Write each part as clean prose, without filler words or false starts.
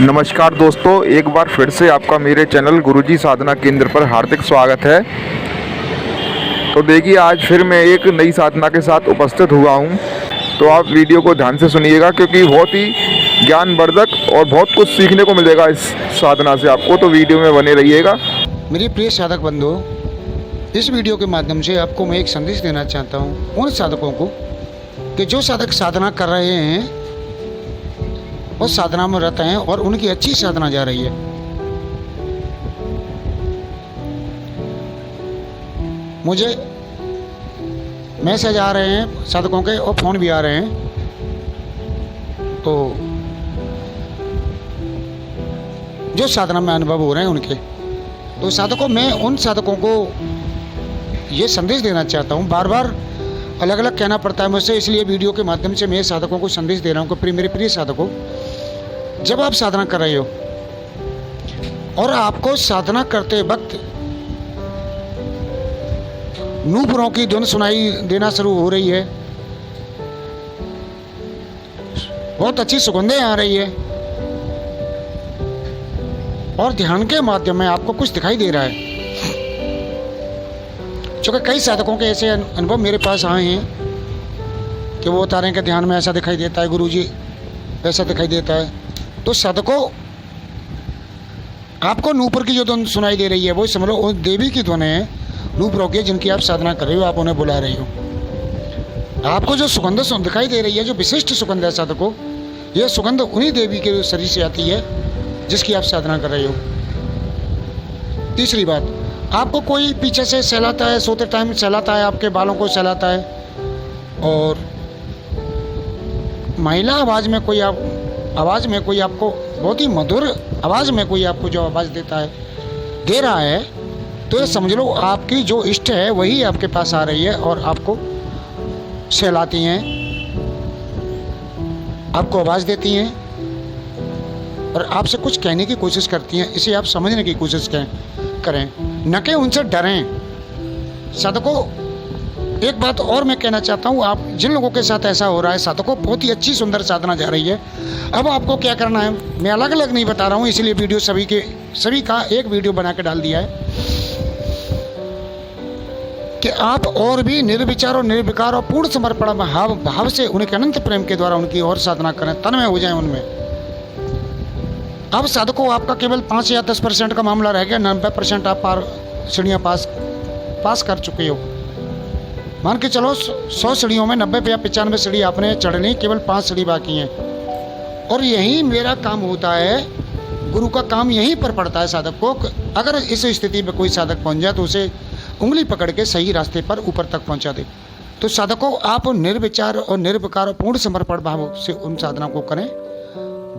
नमस्कार दोस्तों, एक बार फिर से आपका मेरे चैनल गुरुजी साधना केंद्र पर हार्दिक स्वागत है। तो देखिए, आज फिर मैं एक नई साधना के साथ उपस्थित हुआ हूं। तो आप वीडियो को ध्यान से सुनिएगा क्योंकि बहुत ही ज्ञानवर्धक और बहुत कुछ सीखने को मिलेगा इस साधना से आपको। तो वीडियो में बने रहिएगा। मेरे प्रिय साधक बंधु, इस वीडियो के माध्यम से आपको मैं एक संदेश देना चाहता हूँ उन साधकों को कि जो साधक साधना कर रहे हैं और साधना में रहते हैं और उनकी अच्छी साधना जा रही है। मुझे मैसेज आ रहे हैं साधकों के और फ़ोन भी आ रहे हैं। तो जो साधना में अनुभव हो रहे हैं उनके, तो साधकों, मैं उन साधकों को ये संदेश देना चाहता हूँ। बार बार अलग अलग कहना पड़ता है मुझसे, इसलिए वीडियो के माध्यम से मैं साधकों को संदेश दे रहा हूँ कि मेरे प्रिय साधकों, जब आप साधना कर रहे हो और आपको साधना करते वक्त नूपुरों की धुन सुनाई देना शुरू हो रही है, बहुत अच्छी सुगंधें आ रही है और ध्यान के माध्यम में आपको कुछ दिखाई दे रहा है। क्योंकि कई साधकों के ऐसे अनुभव मेरे पास आए हैं कि वो बता रहे हैं कि ध्यान में ऐसा दिखाई देता है, गुरुजी ऐसा दिखाई देता है। तो साधकों, आपको नूपुर की जो धुन सुनाई दे रही है वो समझ लो वो देवी की धुन है, नूपुरों की, जिनकी आप साधना कर रहे हो, आप उन्हें बुला रहे हो। आपको जो सुगंध दिखाई दे रही है, जो विशिष्ट सुगंध है साधकों, यह सुगंध उन्हीं देवी के शरीर से आती है जिसकी आप साधना कर रहे हो। तीसरी बात, आपको कोई पीछे से सहलाता है, सोते टाइम सहलाता है, आपके बालों को सहलाता है, और महिला आवाज़ में कोई आपको बहुत ही मधुर आवाज़ में कोई आपको जो आवाज़ दे रहा है, तो ये समझ लो आपकी जो इष्ट है वही आपके पास आ रही है और आपको सहलाती हैं, आपको आवाज़ देती हैं और आपसे कुछ कहने की कोशिश करती हैं। इसे आप समझने की कोशिश करें, न कि उनसे डरें। साधकों, एक बात और मैं कहना चाहता हूँ, आप जिन लोगों के साथ ऐसा हो रहा है साधकों, बहुत ही अच्छी सुंदर साधना जा रही है। अब आपको क्या करना है, मैं अलग अलग नहीं बता रहा हूँ, इसलिए वीडियो सभी का एक वीडियो बना के डाल दिया है कि आप और भी निर्विचार और निर्विकार और पूर्ण समर्पण भाव से उनके अनंत प्रेम के द्वारा उनकी और साधना करें, तन्मय हो जाए उनमें। अब साधकों, आपका केवल 5 या 10% का मामला रह गया, 90% आप सीढ़ियाँ पास कर चुके हो। मान के चलो 100 सीढ़ियों में 90 या 95 सीढ़ी आपने चढ़ ली, केवल 5 सीढ़ी बाकी हैं। और यही मेरा काम होता है, गुरु का काम यहीं पर पड़ता है साधक को। अगर इस स्थिति में कोई साधक पहुंच जाए तो उसे उंगली पकड़ के सही रास्ते पर ऊपर तक पहुंचा दे। तो साधकों, आप निर्विचार और निर्विकार और पूर्ण समर्पण भाव से उन साधना को करें।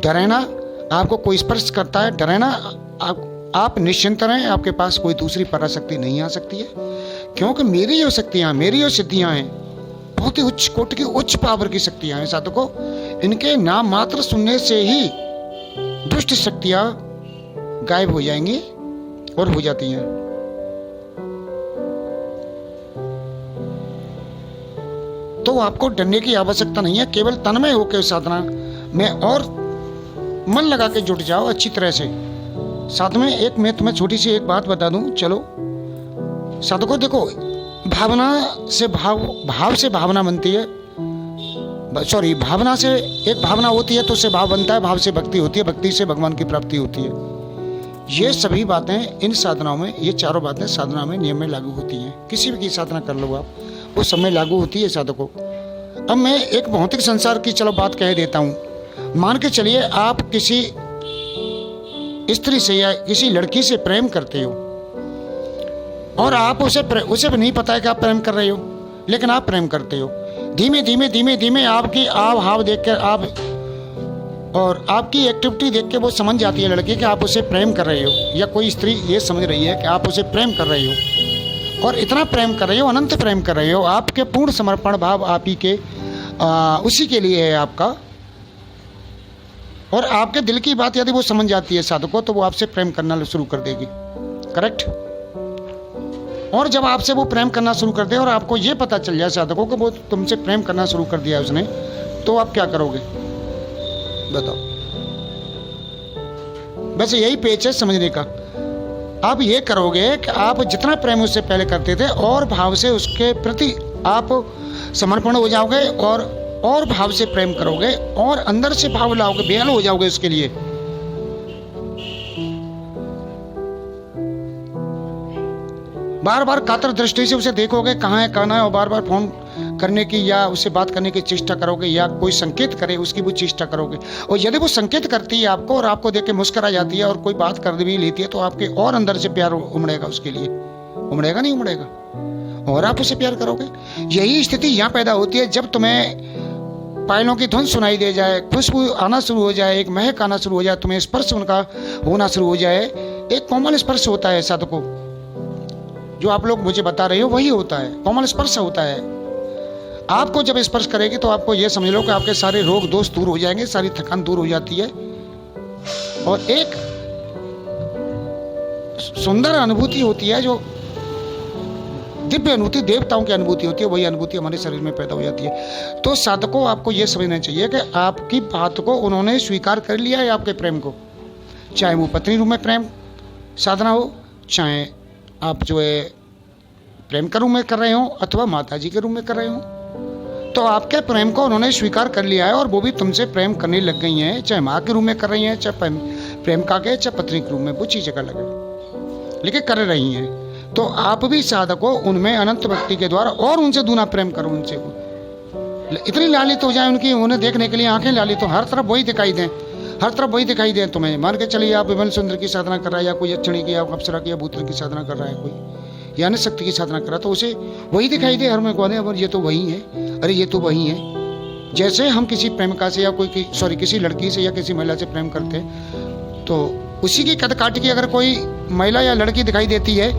डरे ना, आपको कोई स्पर्श करता है, डरे ना, आप निश्चिंत रहें, आपके पास कोई दूसरी पराशक्ति नहीं आ सकती है, क्योंकि मेरी जो शक्तियाँ, मेरी जो सिद्धियाँ हैं, बहुत ही उच्च कोटि की, उच्च पावर की शक्तियाँ हैं साधकों। इनके नाम मात्र सुनने से ही दुष्ट शक्तियाँ गायब हो जाएंगी और हो जाती हैं। तो आपको डरने की आवश्यकता नहीं है, केवल तन्मय होकर साधना में और मन लगा के जुट जाओ अच्छी तरह से। साथ में एक मैं तुम्हें छोटी सी एक बात बता दूं, चलो साधकों, देखो, भावना से भाव से भावना बनती है, सॉरी, भावना से एक भावना होती है तो उससे भाव बनता है, भाव से भक्ति होती है, भक्ति से भगवान की प्राप्ति होती है। ये सभी बातें इन साधनाओं में, ये चारों बातें साधना में नियम में लागू होती हैं। किसी भी की साधना कर लो आप, वो समय लागू होती है साधकों। अब मैं एक भौतिक संसार की चलो बात कह देता हूँ। मान के चलिए आप किसी स्त्री से या किसी लड़की से प्रेम करते हो और आप उसे भी नहीं पता है कि आप प्रेम कर रहे हो, लेकिन आप प्रेम करते हो। धीमे धीमे आपकी आव हाव देख कर और आपकी एक्टिविटी देख के वो समझ जाती है लड़की कि आप उसे प्रेम कर रहे हो, या कोई स्त्री ये समझ रही है कि आप उसे प्रेम कर रहे हो, और इतना प्रेम कर रहे हो, अनंत प्रेम कर रहे हो। आपके पूर्ण समर्पण भाव आप ही के उसी के लिए है आपका, और आपके दिल की बात यदि वो समझ जाती है साधकों, तो वो आपसे प्रेम करना शुरू कर देगी। करेक्ट। और जब आपसे वो प्रेम करना शुरू कर दे और आपको ये पता चल जाए साधकों को वो तुमसे प्रेम करना शुरू कर दिया उसने, तो आप क्या करोगे बताओ। बस यही पेच है समझने का। आप ये करोगे कि आप जितना प्रेम उससे पहले करते थे और भाव से उसके प्रति आप समर्पण हो जाओगे और भाव से प्रेम करोगे और अंदर से भाव लाओगे, बेहल हो जाओगे उसके लिए। बार बार कातर दृष्टि से उसे देखोगे कहाँ है और बार बार फोन करने की या उससे बात करने की चेष्टा करोगे या कोई संकेत करे उसकी वो चेष्टा करोगे। और यदि वो संकेत करती है आपको और आपको देख के मुस्कुरा जाती है और कोई बात कर भी लेती है तो आपके और अंदर से प्यार उमड़ेगा उसके लिए। उमड़ेगा नहीं उमड़ेगा, और आप उसे प्यार करोगे। यही स्थिति यहाँ पैदा होती है जब तुम्हें पायलों की धुन सुनाई दे जाए, खुशबू आना शुरू हो जाए, एक महक आना शुरू हो जाए, तुम्हें स्पर्श उनका होना शुरू हो जाए। एक कोमल स्पर्श होता है साधकों, जो आप लोग मुझे बता रहे हो वही होता है, कोमल स्पर्श होता है। आपको जब स्पर्श करेगी तो आपको यह समझ लो कि आपके सारे रोग दोष दूर हो जाएंगे, सारी थकान दूर हो जाती है और एक सुंदर अनुभूति होती है, जो दिव्य अनुभूति, देवताओं की अनुभूति होती है, वही अनुभूति हमारे शरीर में पैदा हो जाती है। तो साधकों आपको यह समझना चाहिए कि आपकी बात को उन्होंने स्वीकार कर लिया है, आपके प्रेम को, चाहे वो पत्नी रूप में प्रेम साधना हो, चाहे आप जो है प्रेम के रूप में कर रहे हो अथवा माता जी के रूप में कर रहे हो। तो आपके प्रेम को उन्होंने स्वीकार कर लिया है और वो भी तुमसे प्रेम करने लग गई हैं, चाहे माँ के रूप में कर रही हैं, चाहे प्रेम का के, चाहे पत्नी के रूप में, वो चीज़ जगह लगे लेकिन कर रही हैं। तो आप भी साधकों उनमें अनंत भक्ति के द्वारा और उनसे दूना प्रेम करो, उनसे इतनी लालित हो जाए उनकी, उन्हें देखने के लिए आंखें लालित हो, हर तरफ वही दिखाई दें, हर तरफ वही दिखाई दे तुम्हें। मान के चलिए आप विमल सुंदर की साधना कर रहा है या कोई अक्षणी की या अप्सरा की या भूतल की साधना कर रहा है, कोई या अन्य शक्ति की साधना कर रहा है, तो उसे वही दिखाई दे हर में कौन है, और ये तो वही है, अरे ये तो वही है। जैसे हम किसी प्रेमिका से या किसी लड़की से या किसी महिला से प्रेम करते हैं तो उसी की कद काट की अगर कोई महिला या लड़की दिखाई देती है,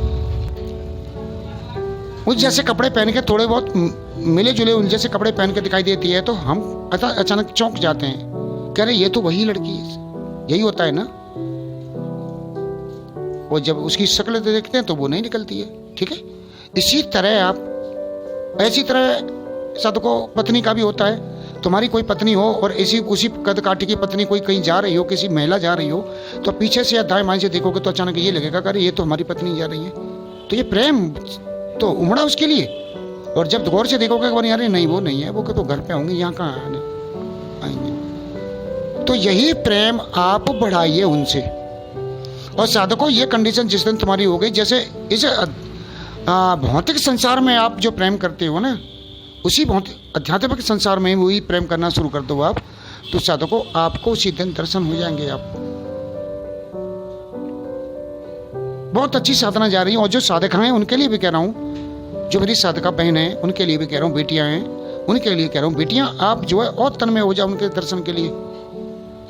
उस जैसे कपड़े पहन के थोड़े बहुत मिले जुले उन जैसे कपड़े पहन के दिखाई देती है तो हम अचानक चौंक जाते हैं, कह रहे ये तो वही लड़की है। यही होता है ना। और जब उसकी शक्ल देखते हैं तो वो नहीं निकलती है, ठीक है। इसी तरह आप ऐसी तरह साधकों पत्नी का भी होता है। तुम्हारी कोई पत्नी हो और ऐसी उसी कद काठी की पत्नी कोई कहीं जा रही हो, किसी महिला जा रही हो, तो पीछे से या दाएं बाएं से देखोगे तो अचानक ये लगेगा कि ये तो हमारी पत्नी जा रही है, तो ये प्रेम तो उमड़ा उसके लिए। और जब गौर से देखोगे यार नहीं वो नहीं है, वो तो घर पे होंगे, यहाँ कहाँ आएंगे। तो यही प्रेम आप बढ़ाइए उनसे। और साधकों ये कंडीशन जिस दिन तुम्हारी हो गई, जैसे इस भौतिक संसार में आप जो प्रेम करते हो ना, उसी भौतिक आध्यात्मिक संसार में वही प्रेम करना शुरू कर दो आप, तो साधकों आपको उसी दिन दर्शन हो जाएंगे। आप बहुत अच्छी साधना जा रही है। और जो साधक हैं उनके लिए भी कह रहा हूँ, जो मेरी साधका बहन है उनके लिए भी कह रहा हूँ, बेटियां हैं उनके लिए कह रहा हूँ, बेटियां आप जो है और तन में हो जाओ उनके दर्शन के लिए।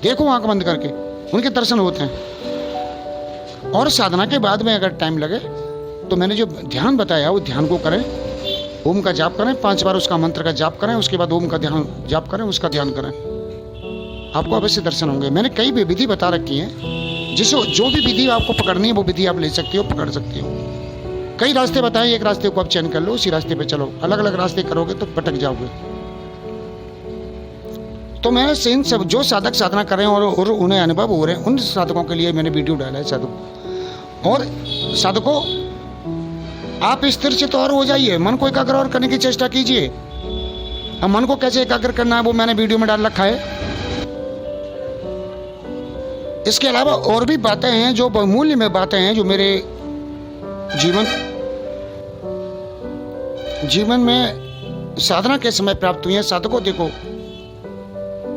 देखो आंख बंद करके उनके दर्शन होते हैं। और साधना के बाद में अगर टाइम लगे तो मैंने जो ध्यान बताया वो ध्यान को करें, ओम का जाप करें, 5 बार उसका मंत्र का जाप करें, उसके बाद ओम का ध्यान जाप करें, उसका ध्यान करें, आपको अवश्य दर्शन होंगे। मैंने कई विधि बता रखी है, जिससे जो भी विधि आपको पकड़नी है वो विधि आप ले सकते हो, पकड़ सकते हो। कई रास्ते बताए, एक रास्ते को आप चयन कर लो, उसी रास्ते पे चलो। अलग अलग रास्ते करोगे तो भटक जाओगे। तो मैं इन सब जो साधक साधना कर रहे हैं और उन्हें अनुभव हो रहे हैं, उन साधकों के लिए मैंने वीडियो डाला है साधकों। और साधकों आप स्थिर चित्त और हो जाइए, मन को एकाग्र और करने की चेष्टा कीजिए। अब मन को कैसे एकाग्र करना है वो मैंने वीडियो में डाल रखा है। इसके अलावा और भी बातें हैं जो बहुमूल्य में बातें हैं जो मेरे जीवन में साधना के समय प्राप्त हुई है। साधकों देखो,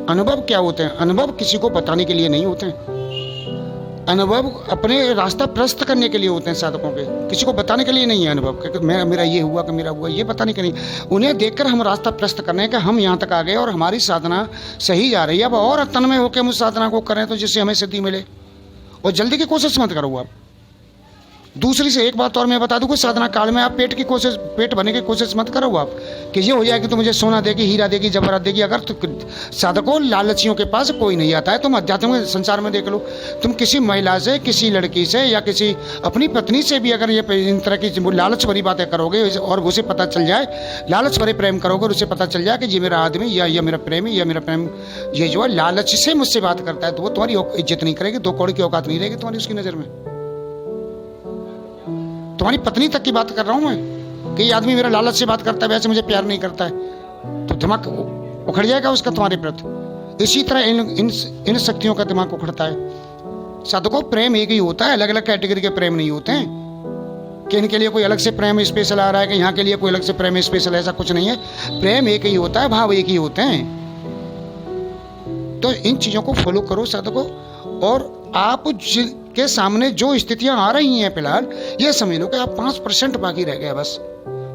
अनुभव क्या होते हैं? अनुभव किसी को बताने के लिए नहीं होते हैं। अनुभव अपने रास्ता प्रस्त करने के लिए होते हैं साधकों के, किसी को बताने के लिए नहीं है अनुभव कि मेरा ये हुआ कि मेरा हुआ, ये बताने के नहीं। उन्हें देखकर हम रास्ता प्रस्त करने हैं कि हम यहाँ तक आ गए और हमारी साधना सही जा रही है। अब और तन में होकर हम उस साधना को करें तो जिससे हमें सिद्धि मिले। और जल्दी की कोशिश मत करो आप, दूसरी से एक बात और मैं बता दूं कि साधना काल में आप पेट भरने की कोशिश मत करो आप कि ये हो जाए कि तो मुझे सोना देगी, हीरा देगी, जवाहरात देगी। अगर तो साधकों लालचियों के पास कोई नहीं आता है। तुम आध्यात्मिक संसार में देख लो, तुम किसी महिला से, किसी लड़की से या किसी अपनी पत्नी से भी अगर ये इन तरह की लालच भरी बातें करोगे और उसे पता चल जाए, लालच भरे प्रेम करोगे और उसे पता चल जाए कि ये मेरा आदमी या ये मेरा प्रेमी या मेरा प्रेम ये जो है लालच से मुझसे बात करता है, तो वो तुम्हारी इज्जत नहीं करेगी, 2 कौड़ी की औकात नहीं रहेगी तुम्हारी उसकी नज़र में। तुम्हारी पत्नी तक की बात कर रहा हूं मैं कि ये आदमी मेरा लालच से बात करता है, वैसे मुझे प्यार नहीं करता है, तो दिमाग उखड़ जाएगा उसका तुम्हारे प्रति। इसी तरह इन शक्तियों का दिमाग उखड़ता है। साधकों प्रेम एक ही होता है, अलग अलग कैटेगरी के प्रेम नहीं होते हैं कि इनके लिए कोई अलग से प्रेम स्पेशल आ रहा है कि यहाँ के लिए कोई अलग से प्रेम स्पेशल, ऐसा कुछ नहीं है। प्रेम एक ही होता है, भाव एक ही होते हैं। तो इन चीज़ों को फॉलो करो साधकों। और आप के सामने जो स्थितियां आ रही हैं फिलहाल, ये समझ लो कि आप 5% बाकी रह गया, बस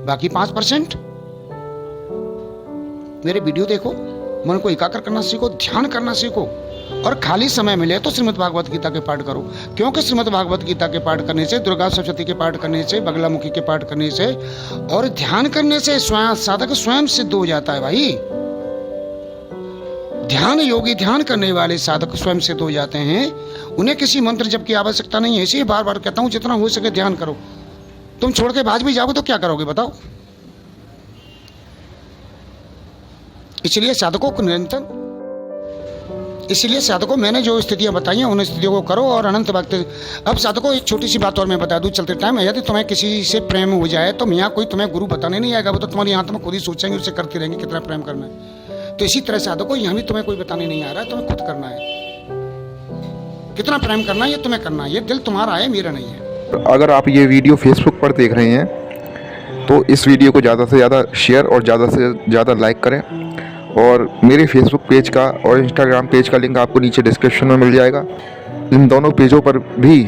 बाकी 5%। मेरे वीडियो देखो, मन को एकाग्र करना सीखो, ध्यान करना सीखो, और खाली समय मिले तो श्रीमद् भागवत गीता के पाठ करो। क्योंकि श्रीमद् भागवत गीता के पाठ करने से, दुर्गा सप्तशती के पाठ करने से, बगलामुखी के पाठ करने से और ध्यान करने से स्वयं साधक स्वयं सिद्ध हो जाता है भाई। ध्यान योगी, ध्यान करने वाले साधक स्वयं सिद्ध हो जाते हैं। उन्हें किसी मंत्र जप की आवश्यकता नहीं है। इसीलिए बार बार कहता हूं जितना हो सके ध्यान करो। तुम छोड़ के भाग भी जाओगे तो क्या करोगे बताओ। इसलिए साधकों को निरंतर, इसलिए साधकों मैंने जो स्थितियां बताई हैं उन स्थितियों को करो और अनंत वक्त। अब साधकों एक छोटी सी बात और मैं बता दूं चलते टाइम, यदि तुम्हें किसी से प्रेम हो जाए तो यहाँ कोई तुम्हें गुरु बताने नहीं आएगा, वो तो तुम्हारी यहाँ तुम्हें खुद ही सोचेंगे, उससे करते रहेंगे कितना प्रेम करना है। तो इसी तरह साधकों यहाँ भी तुम्हें कोई बताने नहीं आ रहा है, तुम्हें खुद करना है। कितना प्रेम करना है ये तुम्हें करना है, ये दिल तुम्हारा है, मेरा नहीं है। अगर आप ये वीडियो फेसबुक पर देख रहे हैं तो इस वीडियो को ज़्यादा से ज़्यादा शेयर और ज़्यादा से ज़्यादा लाइक करें। और मेरे फेसबुक पेज का और इंस्टाग्राम पेज का लिंक आपको नीचे डिस्क्रिप्शन में मिल जाएगा। इन दोनों पेजों पर भी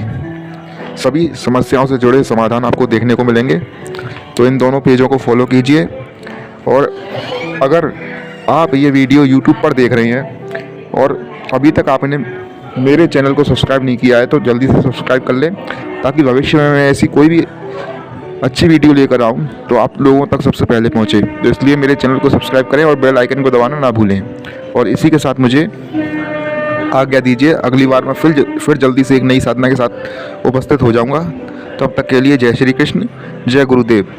सभी समस्याओं से जुड़े समाधान आपको देखने को मिलेंगे। तो इन दोनों पेजों को फॉलो कीजिए। और अगर आप ये वीडियो यूट्यूब पर देख रहे हैं और अभी तक आपने मेरे चैनल को सब्सक्राइब नहीं किया है तो जल्दी से सब्सक्राइब कर लें, ताकि भविष्य में मैं ऐसी कोई भी अच्छी वीडियो लेकर आऊँ तो आप लोगों तक सबसे पहले पहुँचे। तो इसलिए मेरे चैनल को सब्सक्राइब करें और बेल आइकन को दबाना ना भूलें। और इसी के साथ मुझे आज्ञा दीजिए, अगली बार मैं फिर जल्दी से एक नई साधना के साथ उपस्थित हो जाऊँगा। तब तक के लिए जय श्री कृष्ण, जय गुरुदेव।